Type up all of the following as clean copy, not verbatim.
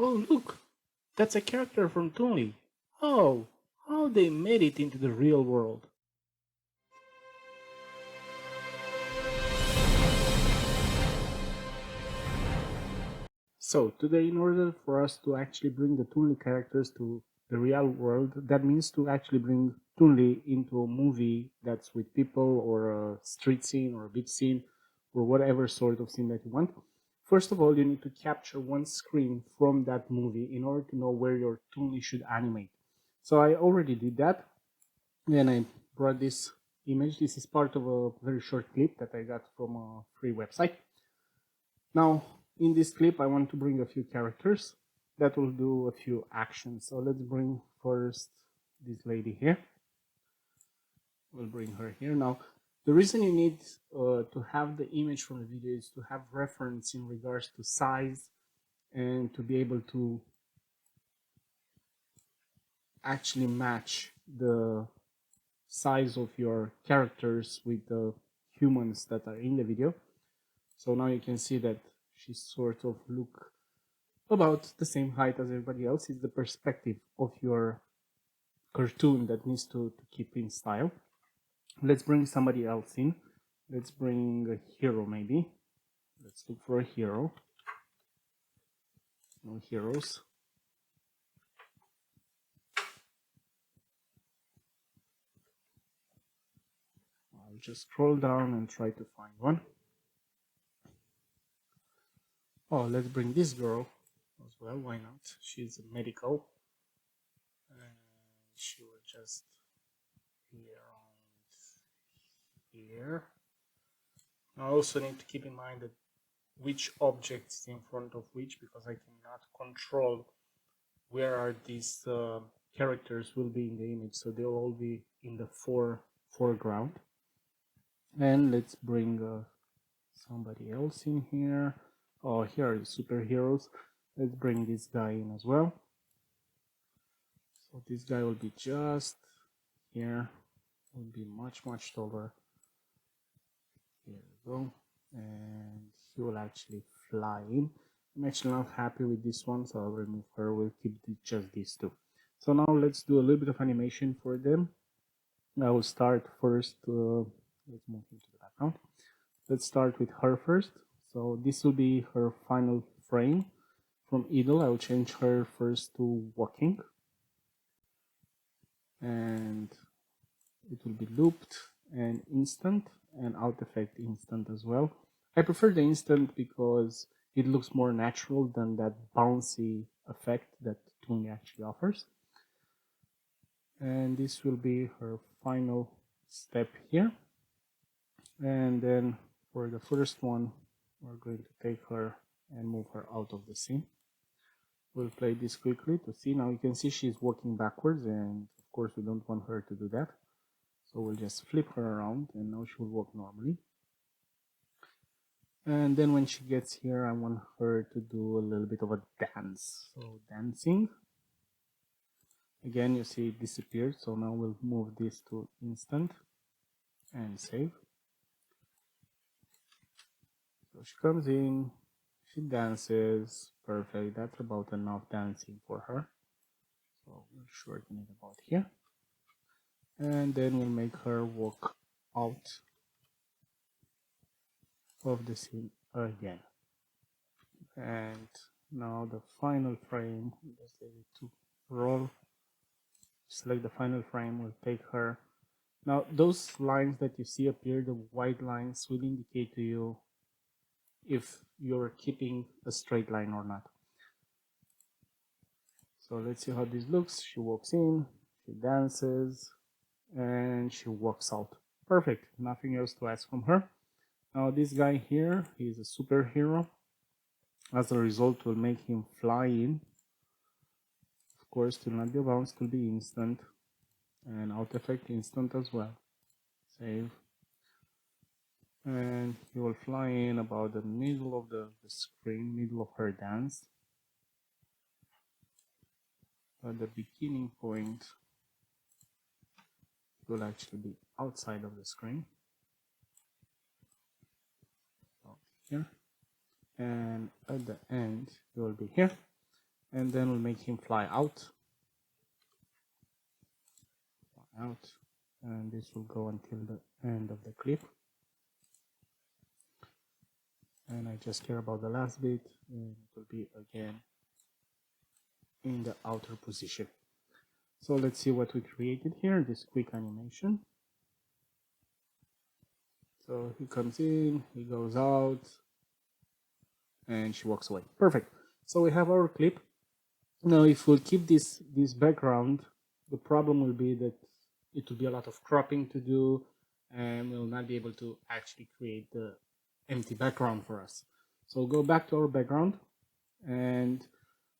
Oh, look! That's a character from Toonly. Oh, how they made it into the real world. So today, in order for us to actually bring the Toonly characters to the real world, that means to actually bring Toonly into a movie that's with people, or a street scene, or a beach scene, or whatever sort of scene that you want. First of all, you need to capture one screen from that movie in order to know where your Toonly should animate. So I already did that. Then I brought this image. This is part of a very short clip that I got from a free website. Now, in this clip, I want to bring a few characters that will do a few actions. So let's bring first this lady here. We'll bring her here. Now, the reason you need to have the image from the video is to have reference in regards to size and to be able to actually match the size of your characters with the humans that are in the video. So now you can see that she sort of look about the same height as everybody else. It's the perspective of your cartoon that needs to keep in style. Let's bring somebody else in. Let's bring a hero maybe. Let's look for a hero. No heroes. I'll just scroll down and try to find one. Oh, let's bring this girl as well. Why not? She's a medical. And she will just be around here. I also need to keep in mind that which object is in front of which, because I cannot control where are these characters will be in the image, so they'll all be in the foreground. And let's bring somebody else in here. Oh, here are the superheroes. Let's bring this guy in as well. So this guy will be just here, will be much taller. Here we go. And he will actually fly in. I'm actually not happy with this one, so I'll remove her. We'll keep just these two. So now let's do a little bit of animation for them. I will start first. Let's move into the background. Let's start with her first. So this will be her final frame. From idle, I will change her first to walking. And it will be looped and instant, and out effect instant as well. I prefer the instant because it looks more natural than that bouncy effect that Toonly actually offers. And this will be her final step here. And then for the first one, we're going to take her and move her out of the scene. We'll play this quickly to see. Now you can see she's walking backwards, and of course we don't want her to do that. So we'll just flip her around, and now she will walk normally. And then when she gets here, I want her to do a little bit of a dance. So dancing. Again, you see it disappeared. So now we'll move this to instant and save. So she comes in, she dances. Perfect. That's about enough dancing for her. So we'll shorten it about here. And then we'll make her walk out of the scene again. And now the final frame, just leave it to roll. Select the final frame, we'll take her. Now those lines that you see appear, the white lines, will indicate to you if you're keeping a straight line or not. So let's see how this looks. She walks in, she dances, and she walks out. Perfect, nothing else to ask from her. Now this guy here, he's a superhero. As a result, we'll make him fly in. Of course, to not be a bounce, to be instant, and out effect instant as well. Save. And he will fly in about the middle of the screen, middle of her dance. At the beginning point, it will actually be outside of the screen. So here. And at the end, it will be here. and then we'll make him fly out, and this will go until the end of the clip. And I just care about the last bit, and it will be again in the outer position. So let's see what we created here, this quick animation. So he comes in, he goes out, and she walks away. Perfect. So we have our clip. Now if we'll keep this background, the problem will be that it will be a lot of cropping to do, and we'll not be able to actually create the empty background for us. So we'll go back to our background, and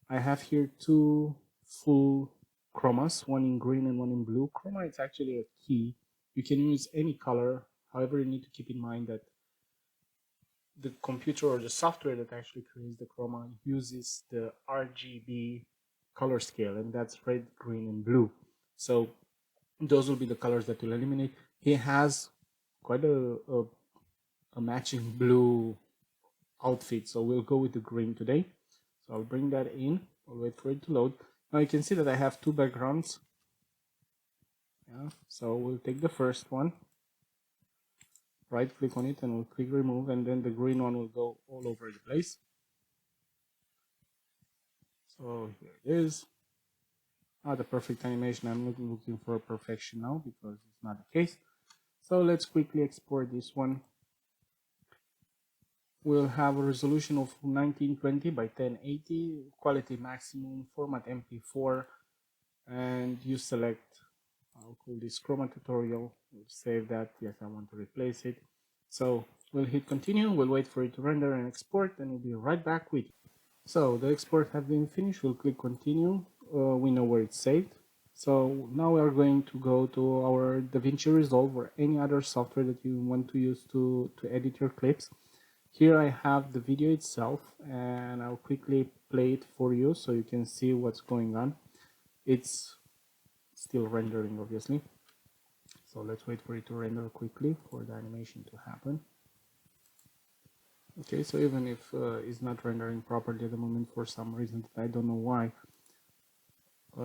I have here two full chromas, one in green and one in blue. Chroma is actually a key. You can use any color. However, you need to keep in mind that the computer or the software that actually creates the chroma uses the RGB color scale, and that's red, green, and blue. So those will be the colors that will eliminate. He has quite a matching blue outfit, so we'll go with the green today. So I'll bring that in. I'll wait for it to load. Now you can see that I have two backgrounds. Yeah, so we'll take the first one, right click on it, and we'll click remove, and then the green one will go all over the place. So here it is. The perfect animation. I'm looking for perfection now because it's not the case. So let's quickly export this one. We'll have a resolution of 1920 by 1080, quality maximum, format MP4, and you select, I'll call this Chroma tutorial. We'll save that. Yes, I want to replace it. So we'll hit continue. We'll wait for it to render and export, and we'll be right back with you. So the export has been finished. We'll click continue. We know where it's saved. So now we are going to go to our DaVinci Resolve or any other software that you want to use to edit your clips. Here I have the video itself, and I'll quickly play it for you so you can see what's going on. It's still rendering, obviously. So let's wait for it to render quickly for the animation to happen. Okay, so even if it's not rendering properly at the moment for some reason that I don't know why,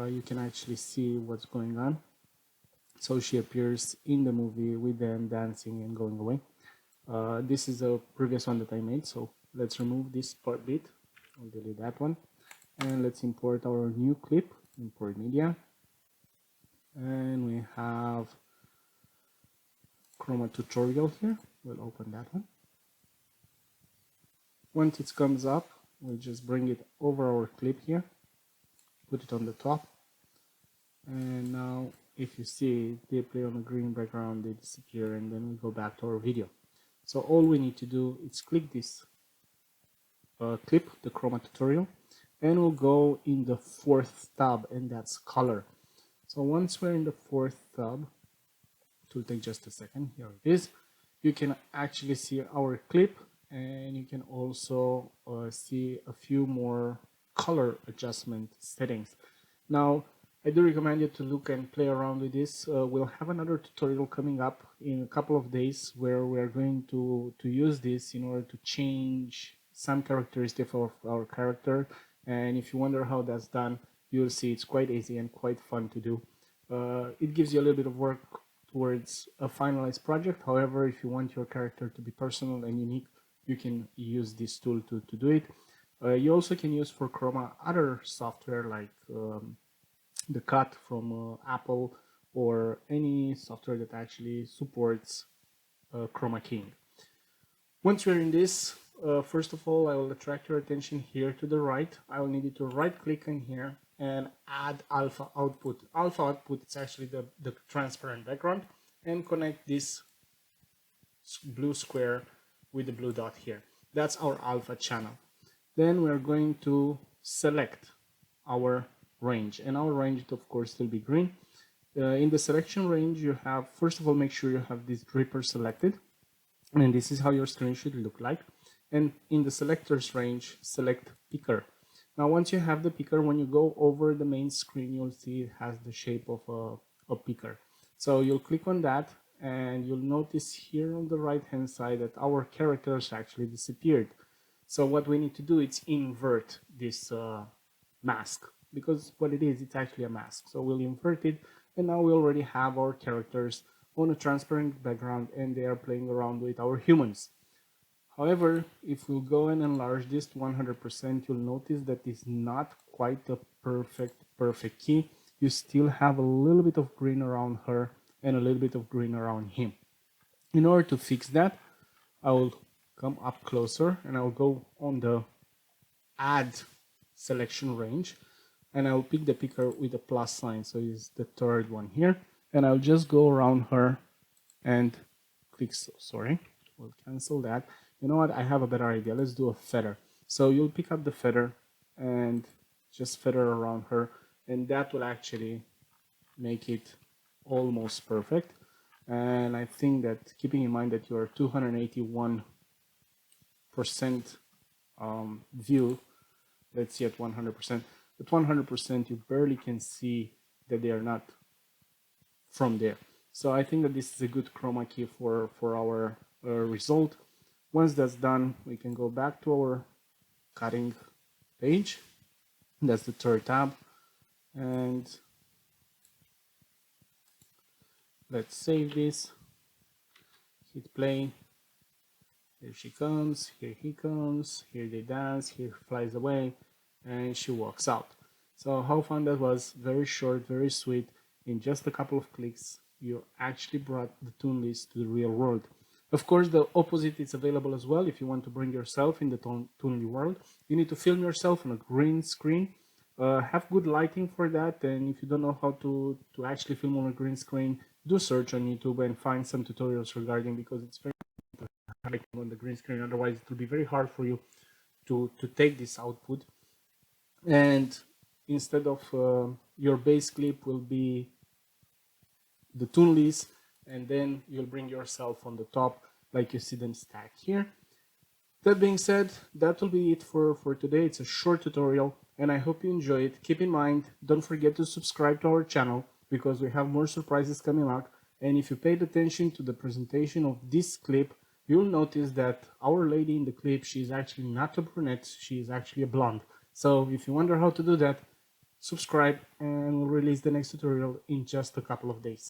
you can actually see what's going on. So she appears in the movie with them dancing and going away. This is a previous one that I made, so let's remove this part bit. I'll delete that one, and let's import our new clip. Import media, and we have Chroma tutorial here. We'll open that one. Once it comes up, we'll just bring it over our clip here, put it on the top, and now if you see they play on a green background, they disappear, and then we go back to our video. So all we need to do is click this clip, the Chroma tutorial, and we'll go in the fourth tab, and that's color. So once we're in the fourth tab, it will take just a second. Here it is. You can actually see our clip, and you can also see a few more color adjustment settings. Now, I do recommend you to look and play around with this. We'll have another tutorial coming up in a couple of days where we're going to use this in order to change some characteristics of our character. And if you wonder how that's done, you'll see it's quite easy and quite fun to do. It gives you a little bit of work towards a finalized project. However, if you want your character to be personal and unique, you can use this tool to do it. You also can use for Chroma other software like the Cut from Apple, or any software that actually supports Chroma keying. Once we're in this, first of all, I will attract your attention here to the right. I will need you to right click in here and add alpha output. Alpha output is actually the transparent background, and connect this blue square with the blue dot here. That's our alpha channel. Then we're going to select our range, and our range of course will be green. In the selection range, you have, first of all, make sure you have this dripper selected, and this is how your screen should look like. And in the selectors range, select picker. Now once you have the picker, when you go over the main screen, you'll see it has the shape of a picker. So you'll click on that, and you'll notice here on the right hand side that our characters actually disappeared. So what we need to do is invert this mask, because what it is, it's actually a mask. So we'll invert it, and now we already have our characters on a transparent background, and they are playing around with our humans. However, if we'll go and enlarge this to 100%, you'll notice that it's not quite a perfect key. You still have a little bit of green around her and a little bit of green around him. In order to fix that, I will come up closer and I'll go on the add selection range, and I'll pick the picker with a plus sign, so it's the third one here, and I'll just go around her and click, sorry, we'll cancel that. You know what, I have a better idea, let's do a feather. So you'll pick up the feather and just feather around her, and that will actually make it almost perfect. And I think that, keeping in mind that you're 281% view, let's see at 100%. At 100%, you barely can see that they are not from there. So I think that this is a good chroma key for our result. Once that's done, we can go back to our cutting page. That's the third tab. And let's save this, hit play. Here she comes, here he comes, here they dance, here flies away, and she walks out. So how fun that was, very short, very sweet. In just a couple of clicks, you actually brought the Toonlys to the real world. Of course, the opposite is available as well. If you want to bring yourself in the Toonly world, you need to film yourself on a green screen. Have good lighting for that, and if you don't know how to actually film on a green screen, do search on YouTube and find some tutorials regarding, because it's very on the green screen, otherwise it will be very hard for you to take this output. And instead of your base clip will be the Toonlys, and then you'll bring yourself on the top like you see them stacked here. That being said, that will be it for today. It's a short tutorial and I hope you enjoy it. Keep in mind, don't forget to subscribe to our channel because we have more surprises coming up. And if you paid attention to the presentation of this clip, you'll notice that our lady in the clip, she's actually not a brunette, she is actually a blonde. So if you wonder how to do that, subscribe and we'll release the next tutorial in just a couple of days.